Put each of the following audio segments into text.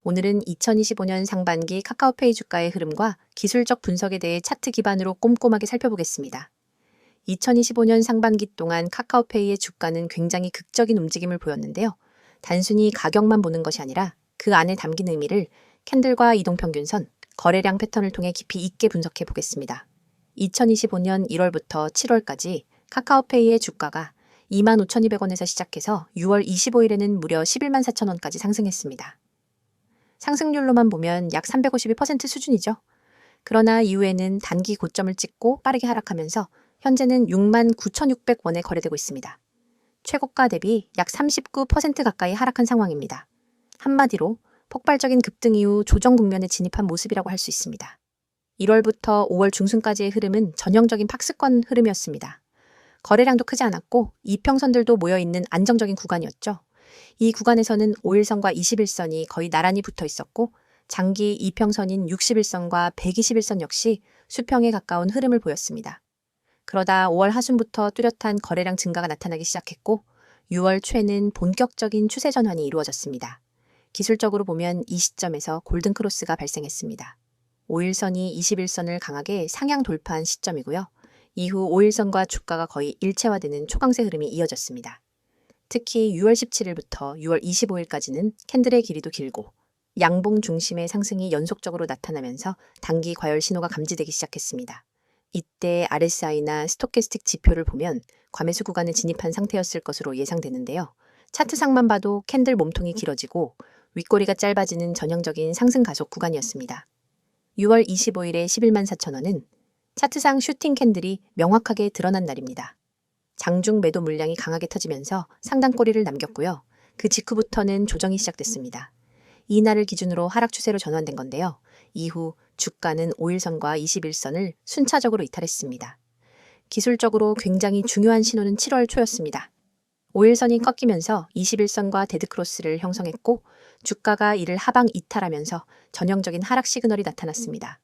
오늘은 2025년 상반기 카카오페이 주가의 흐름과 기술적 분석에 대해 차트 기반으로 꼼꼼하게 살펴보겠습니다. 2025년 상반기 동안 카카오페이의 주가는 굉장히 극적인 움직임을 보였는데요. 단순히 가격만 보는 것이 아니라 그 안에 담긴 의미를 캔들과 이동평균선, 거래량 패턴을 통해 깊이 있게 분석해 보겠습니다. 2025년 1월부터 7월까지 카카오페이의 주가가 25,200원에서 시작해서 6월 25일에는 무려 11만 4천원까지 상승했습니다. 상승률로만 보면 약 352% 수준이죠. 그러나 이후에는 단기 고점을 찍고 빠르게 하락하면서 현재는 69,600원에 거래되고 있습니다. 최고가 대비 약 39% 가까이 하락한 상황입니다. 한마디로 폭발적인 급등 이후 조정 국면에 진입한 모습이라고 할 수 있습니다. 1월부터 5월 중순까지의 흐름은 전형적인 박스권 흐름이었습니다. 거래량도 크지 않았고 이평선들도 모여있는 안정적인 구간이었죠. 이 구간에서는 5일선과 21선이 거의 나란히 붙어 있었고 장기 이평선인 61선과 121선 역시 수평에 가까운 흐름을 보였습니다. 그러다 5월 하순부터 뚜렷한 거래량 증가가 나타나기 시작했고 6월 초에는 본격적인 추세 전환이 이루어졌습니다. 기술적으로 보면 이 시점에서 골든크로스가 발생했습니다. 5일선이 21선을 강하게 상향 돌파한 시점이고요. 이후 5일선과 주가가 거의 일체화되는 초강세 흐름이 이어졌습니다. 특히 6월 17일부터 6월 25일까지는 캔들의 길이도 길고 양봉 중심의 상승이 연속적으로 나타나면서 단기 과열 신호가 감지되기 시작했습니다. 이때 RSI나 스토캐스틱 지표를 보면 과매수 구간에 진입한 상태였을 것으로 예상되는데요. 차트상만 봐도 캔들 몸통이 길어지고 윗꼬리가 짧아지는 전형적인 상승 가속 구간이었습니다. 6월 25일에 11만 4천원은 차트상 슈팅 캔들이 명확하게 드러난 날입니다. 장중 매도 물량이 강하게 터지면서 상단 꼬리를 남겼고요. 그 직후부터는 조정이 시작됐습니다. 이 날을 기준으로 하락 추세로 전환된 건데요. 이후 주가는 5일선과 21선을 순차적으로 이탈했습니다. 기술적으로 굉장히 중요한 신호는 7월 초였습니다. 5일선이 꺾이면서 21선과 데드크로스를 형성했고 주가가 이를 하방 이탈하면서 전형적인 하락 시그널이 나타났습니다.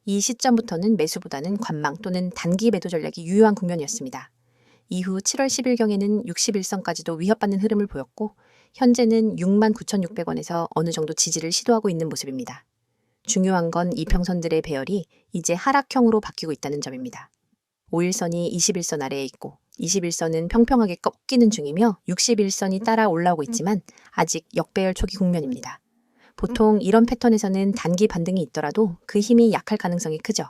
이 시점부터는 매수보다는 관망 또는 단기 매도 전략이 유효한 국면이었습니다. 이후 7월 10일경에는 61선까지도 위협받는 흐름을 보였고 현재는 69,600원에서 어느 정도 지지를 시도하고 있는 모습입니다. 중요한 건 이평선들의 배열이 이제 하락형으로 바뀌고 있다는 점입니다. 5일선이 21선 아래에 있고 21선은 평평하게 꺾이는 중이며 61선이 따라 올라오고 있지만 아직 역배열 초기 국면입니다. 보통 이런 패턴에서는 단기 반등이 있더라도 그 힘이 약할 가능성이 크죠.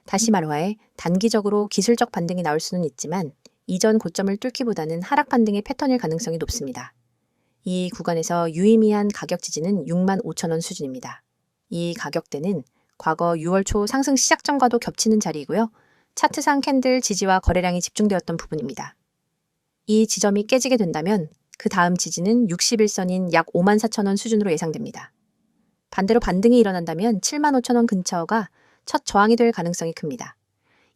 다시 말해 단기적으로 기술적 반등이 나올 수는 있지만 이전 고점을 뚫기보다는 하락 반등의 패턴일 가능성이 높습니다. 이 구간에서 유의미한 가격 지지는 65,000원 수준입니다. 이 가격대는 과거 6월 초 상승 시작점과도 겹치는 자리이고요. 차트상 캔들 지지와 거래량이 집중되었던 부분입니다. 이 지점이 깨지게 된다면 그 다음 지지는 61선인 약 54,000원 수준으로 예상됩니다. 반대로 반등이 일어난다면 75,000원 근처가 첫 저항이 될 가능성이 큽니다.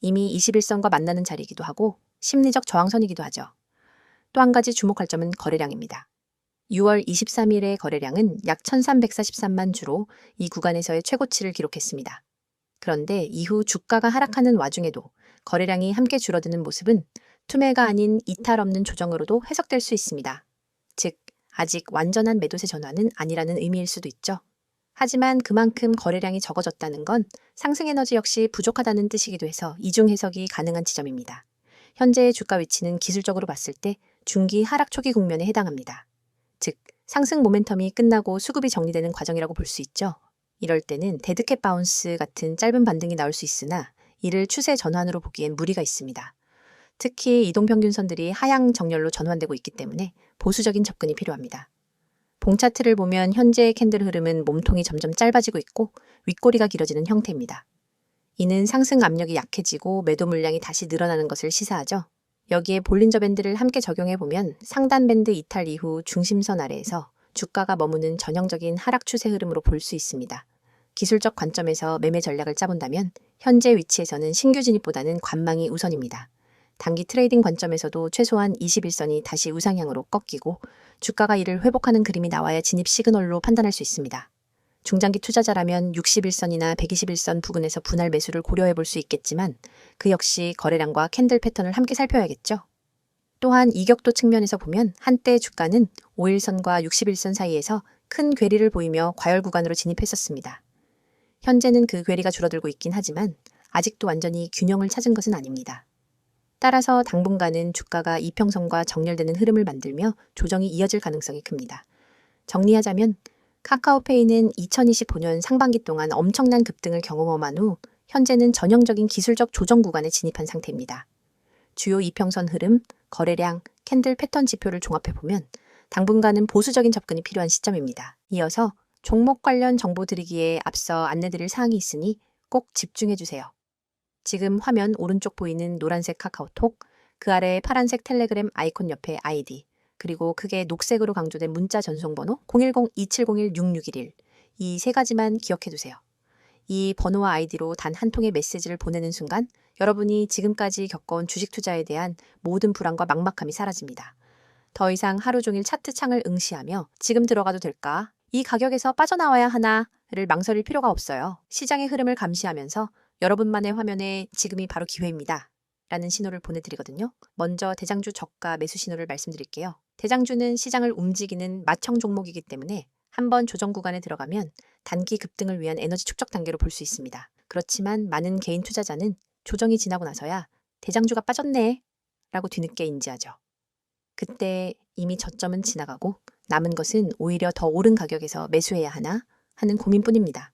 이미 21선과 만나는 자리이기도 하고 심리적 저항선이기도 하죠. 또 한 가지 주목할 점은 거래량입니다. 6월 23일의 거래량은 약 1,343만 주로 이 구간에서의 최고치를 기록했습니다. 그런데 이후 주가가 하락하는 와중에도 거래량이 함께 줄어드는 모습은 투매가 아닌 이탈 없는 조정으로도 해석될 수 있습니다. 즉, 아직 완전한 매도세 전환은 아니라는 의미일 수도 있죠. 하지만 그만큼 거래량이 적어졌다는 건 상승 에너지 역시 부족하다는 뜻이기도 해서 이중 해석이 가능한 지점입니다. 현재의 주가 위치는 기술적으로 봤을 때 중기 하락 초기 국면에 해당합니다. 즉, 상승 모멘텀이 끝나고 수급이 정리되는 과정이라고 볼 수 있죠. 이럴 때는 데드캣 바운스 같은 짧은 반등이 나올 수 있으나 이를 추세 전환으로 보기엔 무리가 있습니다. 특히 이동평균선들이 하향 정렬로 전환되고 있기 때문에 보수적인 접근이 필요합니다. 봉차트를 보면 현재의 캔들 흐름은 몸통이 점점 짧아지고 있고 윗꼬리가 길어지는 형태입니다. 이는 상승 압력이 약해지고 매도 물량이 다시 늘어나는 것을 시사하죠. 여기에 볼린저 밴드를 함께 적용해보면 상단 밴드 이탈 이후 중심선 아래에서 주가가 머무는 전형적인 하락 추세 흐름으로 볼 수 있습니다. 기술적 관점에서 매매 전략을 짜본다면 현재 위치에서는 신규 진입보다는 관망이 우선입니다. 단기 트레이딩 관점에서도 최소한 21선이 다시 우상향으로 꺾이고 주가가 이를 회복하는 그림이 나와야 진입 시그널로 판단할 수 있습니다. 중장기 투자자라면 61선이나 121선 부근에서 분할 매수를 고려해 볼 수 있겠지만 그 역시 거래량과 캔들 패턴을 함께 살펴야겠죠. 또한 이격도 측면에서 보면 한때 주가는 5일선과 61선 사이에서 큰 괴리를 보이며 과열 구간으로 진입했었습니다. 현재는 그 괴리가 줄어들고 있긴 하지만 아직도 완전히 균형을 찾은 것은 아닙니다. 따라서 당분간은 주가가 이평선과 정렬되는 흐름을 만들며 조정이 이어질 가능성이 큽니다. 정리하자면 카카오페이는 2025년 상반기 동안 엄청난 급등을 경험한 후 현재는 전형적인 기술적 조정 구간에 진입한 상태입니다. 주요 이평선 흐름, 거래량, 캔들 패턴 지표를 종합해보면 당분간은 보수적인 접근이 필요한 시점입니다. 이어서 종목 관련 정보 드리기에 앞서 안내드릴 사항이 있으니 꼭 집중해주세요. 지금 화면 오른쪽 보이는 노란색 카카오톡, 그 아래 파란색 텔레그램 아이콘 옆에 아이디, 그리고 크게 녹색으로 강조된 문자 전송번호 010-2701-6611, 이 세 가지만 기억해두세요. 이 번호와 아이디로 단 한 통의 메시지를 보내는 순간 여러분이 지금까지 겪어온 주식 투자에 대한 모든 불안과 막막함이 사라집니다. 더 이상 하루 종일 차트 창을 응시하며 지금 들어가도 될까? 이 가격에서 빠져나와야 하나를 망설일 필요가 없어요. 시장의 흐름을 감시하면서 여러분만의 화면에 지금이 바로 기회입니다. 라는 신호를 보내드리거든요. 먼저 대장주 저가 매수 신호를 말씀드릴게요. 대장주는 시장을 움직이는 마청 종목이기 때문에 한번 조정 구간에 들어가면 단기 급등을 위한 에너지 축적 단계로 볼 수 있습니다. 그렇지만 많은 개인 투자자는 조정이 지나고 나서야 대장주가 빠졌네 라고 뒤늦게 인지하죠. 그때 이미 저점은 지나가고 남은 것은 오히려 더 오른 가격에서 매수해야 하나 하는 고민뿐입니다.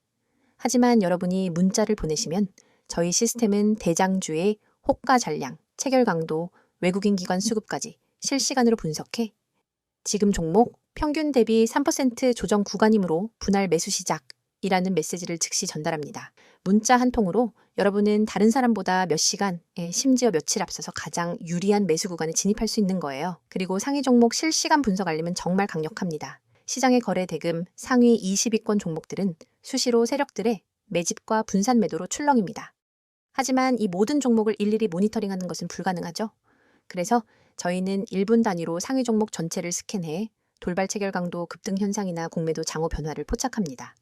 하지만 여러분이 문자를 보내시면 저희 시스템은 대장주의 호가 잔량, 체결 강도, 외국인 기관 수급까지 실시간으로 분석해 지금 종목 평균 대비 3% 조정 구간이므로 분할 매수 시작이라는 메시지를 즉시 전달합니다. 문자 한 통으로 여러분은 다른 사람보다 몇 시간, 심지어 며칠 앞서서 가장 유리한 매수 구간에 진입할 수 있는 거예요. 그리고 상위 종목 실시간 분석 알림은 정말 강력합니다. 시장의 거래 대금 상위 20위권 종목들은 수시로 세력들의 매집과 분산 매도로 출렁입니다. 하지만 이 모든 종목을 일일이 모니터링하는 것은 불가능하죠. 그래서 저희는 1분 단위로 상위 종목 전체를 스캔해 돌발 체결 강도 급등 현상이나 공매도 장호 변화를 포착합니다.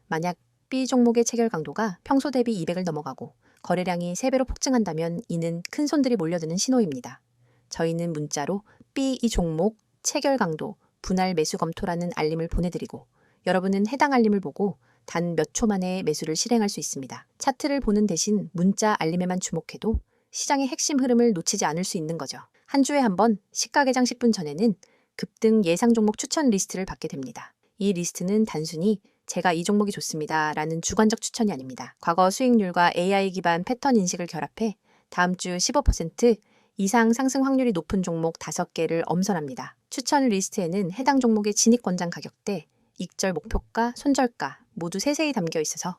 만약 B 종목의 체결 강도가 평소 대비 200을 넘어가고 거래량이 3배로 폭증한다면 이는 큰 손들이 몰려드는 신호입니다. 저희는 문자로 B 이 종목 체결 강도 분할 매수 검토라는 알림을 보내드리고 여러분은 해당 알림을 보고 단 몇 초 만에 매수를 실행할 수 있습니다. 차트를 보는 대신 문자 알림에만 주목해도 시장의 핵심 흐름을 놓치지 않을 수 있는 거죠. 한 주에 한 번 시가 개장 10분 전에는 급등 예상 종목 추천 리스트를 받게 됩니다. 이 리스트는 단순히 제가 이 종목이 좋습니다 라는 주관적 추천이 아닙니다. 과거 수익률과 AI 기반 패턴 인식을 결합해 다음 주 15% 이상 상승 확률이 높은 종목 5개를 엄선합니다. 추천 리스트에는 해당 종목의 진입 권장 가격대, 익절 목표가, 손절가 모두 세세히 담겨 있어서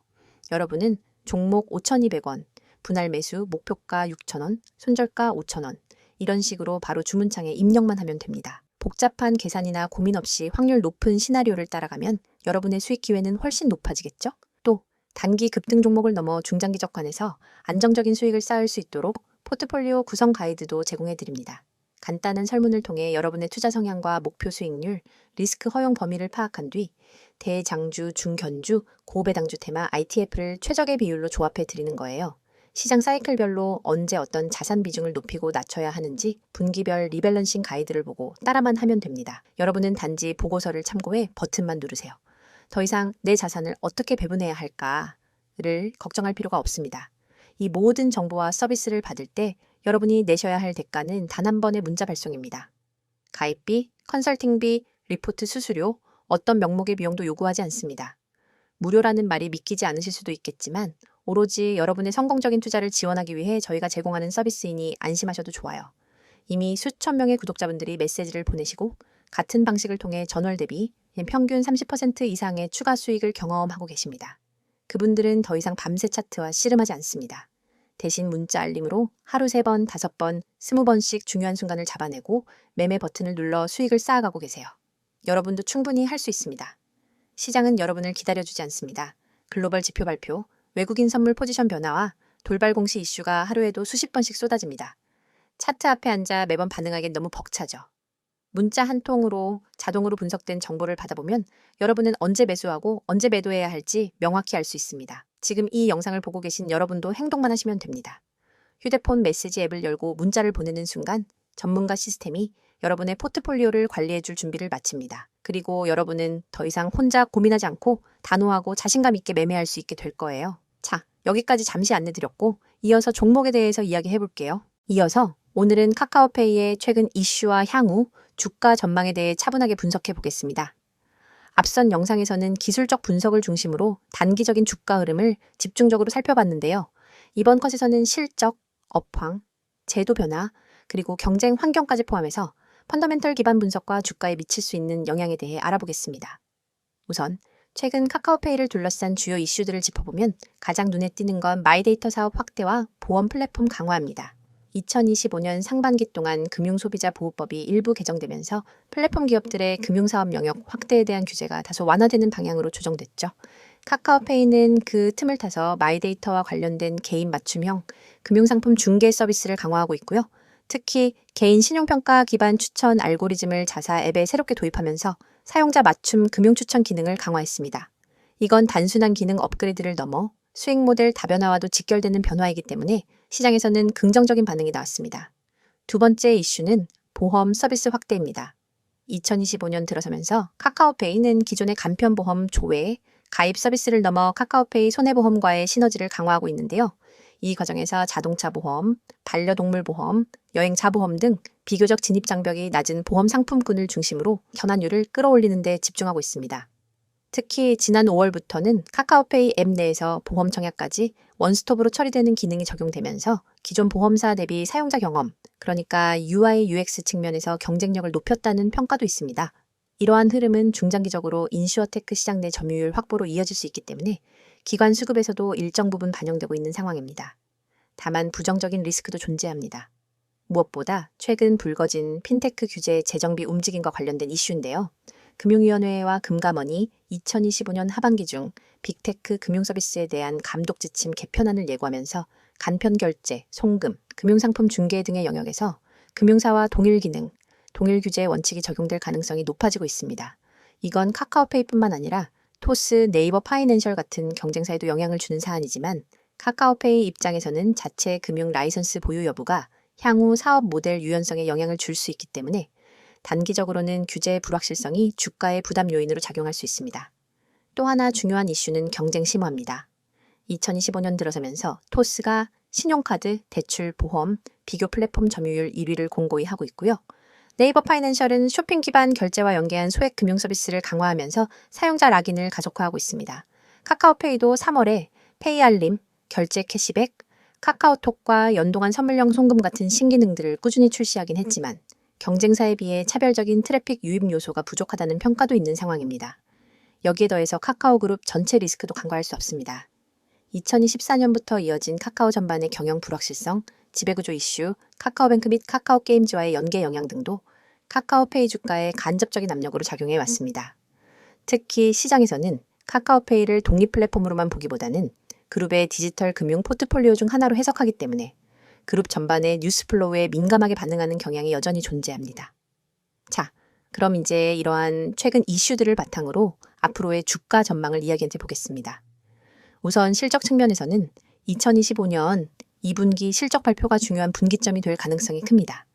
여러분은 종목 5,200원, 분할 매수 목표가 6,000원, 손절가 5,000원 이런 식으로 바로 주문창에 입력만 하면 됩니다. 복잡한 계산이나 고민 없이 확률 높은 시나리오를 따라가면 여러분의 수익 기회는 훨씬 높아지겠죠? 또 단기 급등 종목을 넘어 중장기적 관에서 안정적인 수익을 쌓을 수 있도록 포트폴리오 구성 가이드도 제공해 드립니다. 간단한 설문을 통해 여러분의 투자 성향과 목표 수익률, 리스크 허용 범위를 파악한 뒤 대장주, 중견주, 고배당주 테마 ITF를 최적의 비율로 조합해 드리는 거예요. 시장 사이클별로 언제 어떤 자산 비중을 높이고 낮춰야 하는지 분기별 리밸런싱 가이드를 보고 따라만 하면 됩니다. 여러분은 단지 보고서를 참고해 버튼만 누르세요. 더 이상 내 자산을 어떻게 배분해야 할까를 걱정할 필요가 없습니다. 이 모든 정보와 서비스를 받을 때 여러분이 내셔야 할 대가는 단 한 번의 문자 발송입니다. 가입비, 컨설팅비, 리포트 수수료, 어떤 명목의 비용도 요구하지 않습니다. 무료라는 말이 믿기지 않으실 수도 있겠지만 오로지 여러분의 성공적인 투자를 지원하기 위해 저희가 제공하는 서비스이니 안심하셔도 좋아요. 이미 수천 명의 구독자분들이 메시지를 보내시고 같은 방식을 통해 전월 대비 평균 30% 이상의 추가 수익을 경험하고 계십니다. 그분들은 더 이상 밤새 차트와 씨름하지 않습니다. 대신 문자 알림으로 하루 3번, 5번, 20번씩 중요한 순간을 잡아내고 매매 버튼을 눌러 수익을 쌓아가고 계세요. 여러분도 충분히 할 수 있습니다. 시장은 여러분을 기다려주지 않습니다. 글로벌 지표 발표, 외국인 선물 포지션 변화와 돌발 공시 이슈가 하루에도 수십 번씩 쏟아집니다. 차트 앞에 앉아 매번 반응하기엔 너무 벅차죠. 문자 한 통으로 자동으로 분석된 정보를 받아보면 여러분은 언제 매수하고 언제 매도해야 할지 명확히 알 수 있습니다. 지금 이 영상을 보고 계신 여러분도 행동만 하시면 됩니다. 휴대폰 메시지 앱을 열고 문자를 보내는 순간 전문가 시스템이 여러분의 포트폴리오를 관리해줄 준비를 마칩니다. 그리고 여러분은 더 이상 혼자 고민하지 않고 단호하고 자신감 있게 매매할 수 있게 될 거예요. 자, 여기까지 잠시 안내드렸고 이어서 종목에 대해서 이야기해 볼게요. 이어서 오늘은 카카오페이의 최근 이슈와 향후 주가 전망에 대해 차분하게 분석해 보겠습니다. 앞선 영상에서는 기술적 분석을 중심으로 단기적인 주가 흐름을 집중적으로 살펴봤는데요. 이번 컷에서는 실적, 업황, 제도 변화, 그리고 경쟁 환경까지 포함해서 펀더멘털 기반 분석과 주가에 미칠 수 있는 영향에 대해 알아보겠습니다. 우선 최근 카카오페이를 둘러싼 주요 이슈들을 짚어보면 가장 눈에 띄는 건 마이데이터 사업 확대와 보험 플랫폼 강화입니다. 2025년 상반기 동안 금융소비자보호법이 일부 개정되면서 플랫폼 기업들의 금융사업 영역 확대에 대한 규제가 다소 완화되는 방향으로 조정됐죠. 카카오페이는 그 틈을 타서 마이데이터와 관련된 개인 맞춤형 금융상품 중개 서비스를 강화하고 있고요. 특히 개인 신용평가 기반 추천 알고리즘을 자사 앱에 새롭게 도입하면서 사용자 맞춤 금융 추천 기능을 강화했습니다. 이건 단순한 기능 업그레이드를 넘어 수익 모델 다변화와도 직결되는 변화이기 때문에 시장에서는 긍정적인 반응이 나왔습니다. 두 번째 이슈는 보험 서비스 확대입니다. 2025년 들어서면서 카카오페이는 기존의 간편보험 조회, 가입 서비스를 넘어 카카오페이 손해보험과의 시너지를 강화하고 있는데요. 이 과정에서 자동차 보험, 반려동물 보험, 여행자 보험 등 비교적 진입 장벽이 낮은 보험 상품군을 중심으로 현안율을 끌어올리는 데 집중하고 있습니다. 특히 지난 5월부터는 카카오페이 앱 내에서 보험 청약까지 원스톱으로 처리되는 기능이 적용되면서 기존 보험사 대비 사용자 경험, 그러니까 UI, UX 측면에서 경쟁력을 높였다는 평가도 있습니다. 이러한 흐름은 중장기적으로 인슈어테크 시장 내 점유율 확보로 이어질 수 있기 때문에 기관 수급에서도 일정 부분 반영되고 있는 상황입니다. 다만 부정적인 리스크도 존재합니다. 무엇보다 최근 불거진 핀테크 규제 재정비 움직임과 관련된 이슈인데요. 금융위원회와 금감원이 2025년 하반기 중 빅테크 금융서비스에 대한 감독 지침 개편안을 예고하면서 간편결제, 송금, 금융상품 중개 등의 영역에서 금융사와 동일 기능, 동일 규제 원칙이 적용될 가능성이 높아지고 있습니다. 이건 카카오페이뿐만 아니라 토스, 네이버 파이낸셜 같은 경쟁사에도 영향을 주는 사안이지만 카카오페이 입장에서는 자체 금융 라이선스 보유 여부가 향후 사업 모델 유연성에 영향을 줄 수 있기 때문에 단기적으로는 규제의 불확실성이 주가의 부담 요인으로 작용할 수 있습니다. 또 하나 중요한 이슈는 경쟁 심화입니다. 2025년 들어서면서 토스가 신용카드, 대출, 보험, 비교 플랫폼 점유율 1위를 공고히 하고 있고요. 네이버 파이낸셜은 쇼핑 기반 결제와 연계한 소액 금융 서비스를 강화하면서 사용자 락인을 가속화하고 있습니다. 카카오페이도 3월에 페이 알림, 결제 캐시백, 카카오톡과 연동한 선물형 송금 같은 신기능들을 꾸준히 출시하긴 했지만 경쟁사에 비해 차별적인 트래픽 유입 요소가 부족하다는 평가도 있는 상황입니다. 여기에 더해서 카카오그룹 전체 리스크도 간과할 수 없습니다. 2024년부터 이어진 카카오 전반의 경영 불확실성, 지배구조 이슈, 카카오뱅크 및 카카오게임즈와의 연계 영향 등도 카카오페이 주가에 간접적인 압력으로 작용해 왔습니다. 특히 시장에서는 카카오페이를 독립 플랫폼으로만 보기보다는 그룹의 디지털 금융 포트폴리오 중 하나로 해석하기 때문에 그룹 전반의 뉴스 플로우에 민감하게 반응하는 경향이 여전히 존재합니다. 자, 그럼 이제 이러한 최근 이슈들을 바탕으로 앞으로의 주가 전망을 이야기해 보겠습니다. 우선 실적 측면에서는 2025년 2분기 실적 발표가 중요한 분기점이 될 가능성이 큽니다.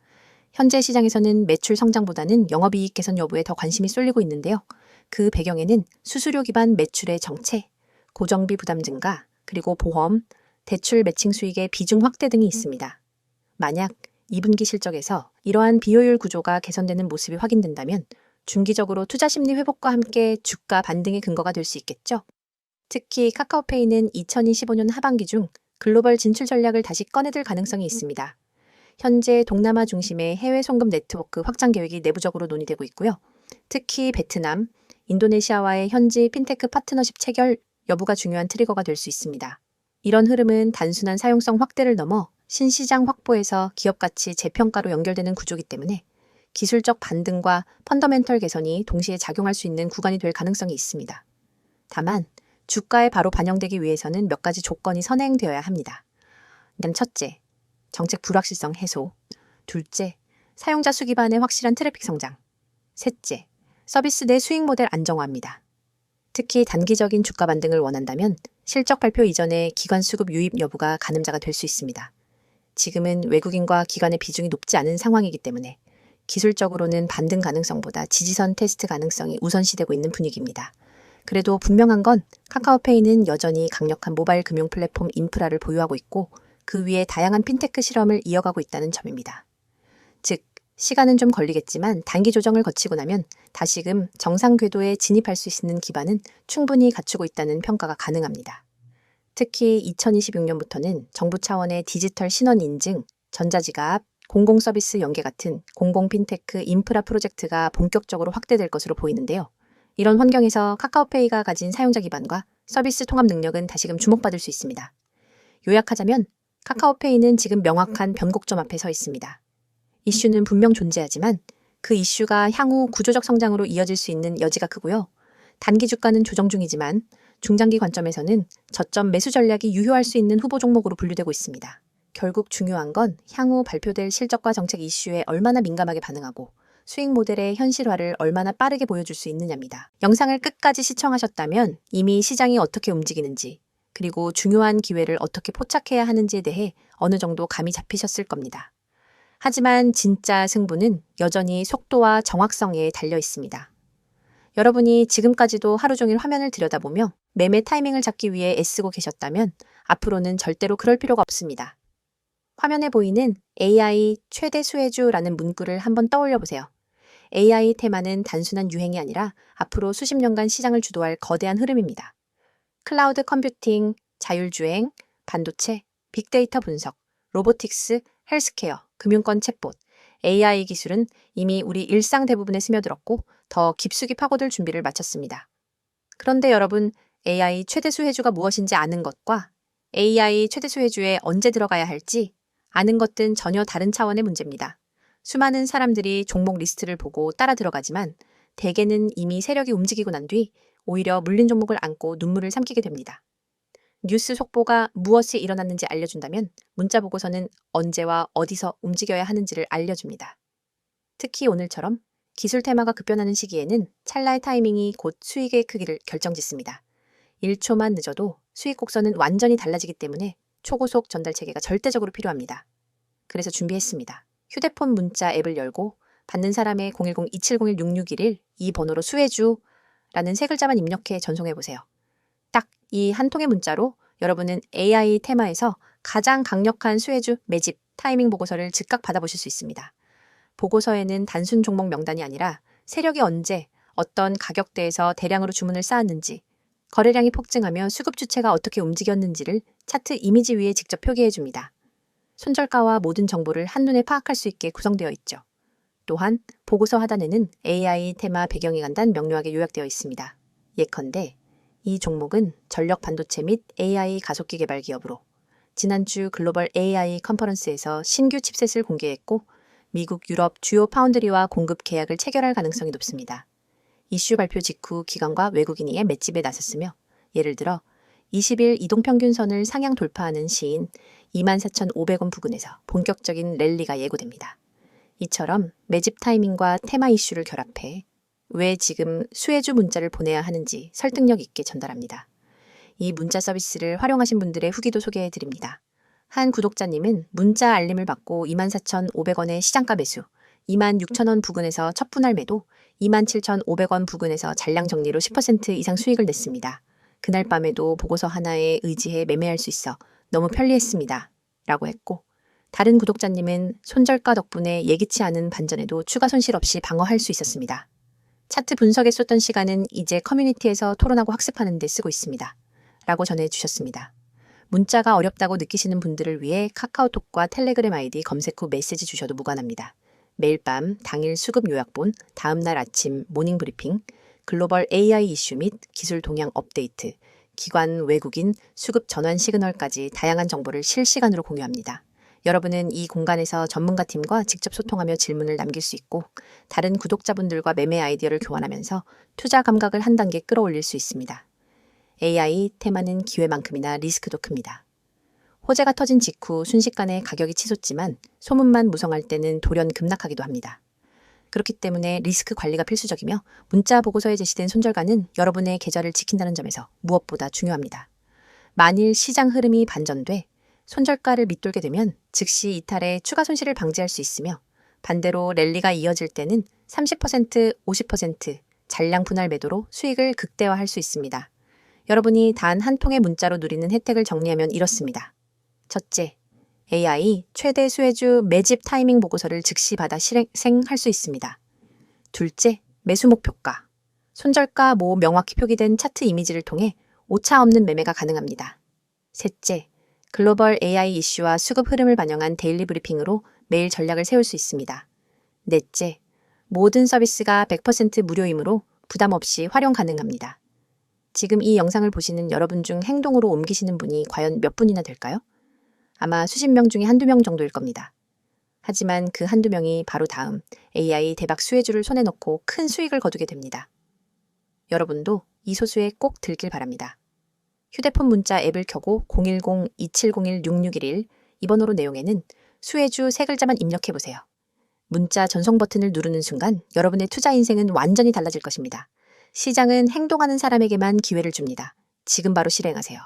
현재 시장에서는 매출 성장보다는 영업이익 개선 여부에 더 관심이 쏠리고 있는데요. 그 배경에는 수수료 기반 매출의 정체, 고정비 부담 증가, 그리고 보험, 대출 매칭 수익의 비중 확대 등이 있습니다. 만약 2분기 실적에서 이러한 비효율 구조가 개선되는 모습이 확인된다면 중기적으로 투자 심리 회복과 함께 주가 반등의 근거가 될 수 있겠죠. 특히 카카오페이는 2025년 하반기 중 글로벌 진출 전략을 다시 꺼내들 가능성이 있습니다. 현재 동남아 중심의 해외 송금 네트워크 확장 계획이 내부적으로 논의되고 있고요. 특히 베트남, 인도네시아와의 현지 핀테크 파트너십 체결 여부가 중요한 트리거가 될 수 있습니다. 이런 흐름은 단순한 사용성 확대를 넘어 신시장 확보에서 기업 가치 재평가로 연결되는 구조이기 때문에 기술적 반등과 펀더멘털 개선이 동시에 작용할 수 있는 구간이 될 가능성이 있습니다. 다만 주가에 바로 반영되기 위해서는 몇 가지 조건이 선행되어야 합니다. 일단 첫째, 정책 불확실성 해소. 둘째, 사용자 수 기반의 확실한 트래픽 성장. 셋째, 서비스 내 수익 모델 안정화입니다. 특히 단기적인 주가 반등을 원한다면 실적 발표 이전에 기관 수급 유입 여부가 가늠자가 될 수 있습니다. 지금은 외국인과 기관의 비중이 높지 않은 상황이기 때문에 기술적으로는 반등 가능성보다 지지선 테스트 가능성이 우선시되고 있는 분위기입니다. 그래도 분명한 건 카카오페이는 여전히 강력한 모바일 금융 플랫폼 인프라를 보유하고 있고 그 위에 다양한 핀테크 실험을 이어가고 있다는 점입니다. 즉, 시간은 좀 걸리겠지만 단기 조정을 거치고 나면 다시금 정상 궤도에 진입할 수 있는 기반은 충분히 갖추고 있다는 평가가 가능합니다. 특히 2026년부터는 정부 차원의 디지털 신원 인증, 전자지갑, 공공서비스 연계 같은 공공 핀테크 인프라 프로젝트가 본격적으로 확대될 것으로 보이는데요. 이런 환경에서 카카오페이가 가진 사용자 기반과 서비스 통합 능력은 다시금 주목받을 수 있습니다. 요약하자면 카카오페이는 지금 명확한 변곡점 앞에 서 있습니다. 이슈는 분명 존재하지만 그 이슈가 향후 구조적 성장으로 이어질 수 있는 여지가 크고요. 단기 주가는 조정 중이지만 중장기 관점에서는 저점 매수 전략이 유효할 수 있는 후보 종목으로 분류되고 있습니다. 결국 중요한 건 향후 발표될 실적과 정책 이슈에 얼마나 민감하게 반응하고 수익 모델의 현실화를 얼마나 빠르게 보여줄 수 있느냐입니다. 영상을 끝까지 시청하셨다면 이미 시장이 어떻게 움직이는지 그리고 중요한 기회를 어떻게 포착해야 하는지에 대해 어느 정도 감이 잡히셨을 겁니다. 하지만 진짜 승부는 여전히 속도와 정확성에 달려 있습니다. 여러분이 지금까지도 하루 종일 화면을 들여다보며 매매 타이밍을 잡기 위해 애쓰고 계셨다면 앞으로는 절대로 그럴 필요가 없습니다. 화면에 보이는 AI 최대 수혜주라는 문구를 한번 떠올려 보세요. AI 테마는 단순한 유행이 아니라 앞으로 수십 년간 시장을 주도할 거대한 흐름입니다. 클라우드 컴퓨팅, 자율주행, 반도체, 빅데이터 분석, 로보틱스, 헬스케어, 금융권 챗봇, AI 기술은 이미 우리 일상 대부분에 스며들었고 더 깊숙이 파고들 준비를 마쳤습니다. 그런데 여러분, AI 최대 수혜주가 무엇인지 아는 것과 AI 최대 수혜주에 언제 들어가야 할지 아는 것은 전혀 다른 차원의 문제입니다. 수많은 사람들이 종목 리스트를 보고 따라 들어가지만 대개는 이미 세력이 움직이고 난 뒤 오히려 물린 종목을 안고 눈물을 삼키게 됩니다. 뉴스 속보가 무엇이 일어났는지 알려준다면 문자 보고서는 언제와 어디서 움직여야 하는지를 알려줍니다. 특히 오늘처럼 기술 테마가 급변하는 시기에는 찰나의 타이밍이 곧 수익의 크기를 결정짓습니다. 1초만 늦어도 수익 곡선은 완전히 달라지기 때문에 초고속 전달 체계가 절대적으로 필요합니다. 그래서 준비했습니다. 휴대폰 문자 앱을 열고 받는 사람의 010-2701-6611 이 번호로 수혜주라는 세 글자만 입력해 전송해보세요. 딱 이 한 통의 문자로 여러분은 AI 테마에서 가장 강력한 수혜주 매집 타이밍 보고서를 즉각 받아보실 수 있습니다. 보고서에는 단순 종목 명단이 아니라 세력이 언제 어떤 가격대에서 대량으로 주문을 쌓았는지 거래량이 폭증하며 수급 주체가 어떻게 움직였는지를 차트 이미지 위에 직접 표기해 줍니다. 손절가와 모든 정보를 한눈에 파악할 수 있게 구성되어 있죠. 또한 보고서 하단에는 AI 테마 배경이 간단 명료하게 요약되어 있습니다. 예컨대 이 종목은 전력 반도체 및 AI 가속기 개발 기업으로 지난주 글로벌 AI 컨퍼런스에서 신규 칩셋을 공개했고 미국, 유럽 주요 파운드리와 공급 계약을 체결할 가능성이 높습니다. 이슈 발표 직후 기관과 외국인이 맷집에 나섰으며 예를 들어 20일 이동평균선을 상향 돌파하는 시인 24,500원 부근에서 본격적인 랠리가 예고됩니다. 이처럼 매집 타이밍과 테마 이슈를 결합해 왜 지금 수혜주 문자를 보내야 하는지 설득력 있게 전달합니다. 이 문자 서비스를 활용하신 분들의 후기도 소개해드립니다. 한 구독자님은 문자 알림을 받고 24,500원의 시장가 매수, 26,000원 부근에서 첫 분할 매도, 27,500원 부근에서 잔량 정리로 10% 이상 수익을 냈습니다. 그날 밤에도 보고서 하나에 의지해 매매할 수 있어 너무 편리했습니다. 라고 했고 다른 구독자님은 손절가 덕분에 예기치 않은 반전에도 추가 손실 없이 방어할 수 있었습니다. 차트 분석에 쏟던 시간은 이제 커뮤니티에서 토론하고 학습하는 데 쓰고 있습니다. 라고 전해주셨습니다. 문자가 어렵다고 느끼시는 분들을 위해 카카오톡과 텔레그램 아이디 검색 후 메시지 주셔도 무관합니다. 매일 밤 당일 수급 요약본, 다음날 아침 모닝 브리핑, 글로벌 AI 이슈 및 기술 동향 업데이트, 기관, 외국인, 수급 전환 시그널까지 다양한 정보를 실시간으로 공유합니다. 여러분은 이 공간에서 전문가팀과 직접 소통하며 질문을 남길 수 있고 다른 구독자분들과 매매 아이디어를 교환하면서 투자 감각을 한 단계 끌어올릴 수 있습니다. AI 테마는 기회만큼이나 리스크도 큽니다. 호재가 터진 직후 순식간에 가격이 치솟지만 소문만 무성할 때는 돌연 급락하기도 합니다. 그렇기 때문에 리스크 관리가 필수적이며 문자 보고서에 제시된 손절가는 여러분의 계좌를 지킨다는 점에서 무엇보다 중요합니다. 만일 시장 흐름이 반전돼 손절가를 밑돌게 되면 즉시 이탈해 추가 손실을 방지할 수 있으며 반대로 랠리가 이어질 때는 30%, 50% 잔량 분할 매도로 수익을 극대화할 수 있습니다. 여러분이 단 한 통의 문자로 누리는 혜택을 정리하면 이렇습니다. 첫째, AI 최대 수혜주 매집 타이밍 보고서를 즉시 받아 실행할 수 있습니다. 둘째, 매수 목표가. 손절가 모 명확히 표기된 차트 이미지를 통해 오차 없는 매매가 가능합니다. 셋째, 글로벌 AI 이슈와 수급 흐름을 반영한 데일리 브리핑으로 매일 전략을 세울 수 있습니다. 넷째, 모든 서비스가 100% 무료이므로 부담 없이 활용 가능합니다. 지금 이 영상을 보시는 여러분 중 행동으로 옮기시는 분이 과연 몇 분이나 될까요? 아마 수십 명 중에 한두 명 정도일 겁니다. 하지만 그 한두 명이 바로 다음 AI 대박 수혜주를 손에 넣고 큰 수익을 거두게 됩니다. 여러분도 이 소수에 꼭 들길 바랍니다. 휴대폰 문자 앱을 켜고 010-2701-6611 이 번호로 내용에는 수혜주 세 글자만 입력해보세요. 문자 전송 버튼을 누르는 순간 여러분의 투자 인생은 완전히 달라질 것입니다. 시장은 행동하는 사람에게만 기회를 줍니다. 지금 바로 실행하세요.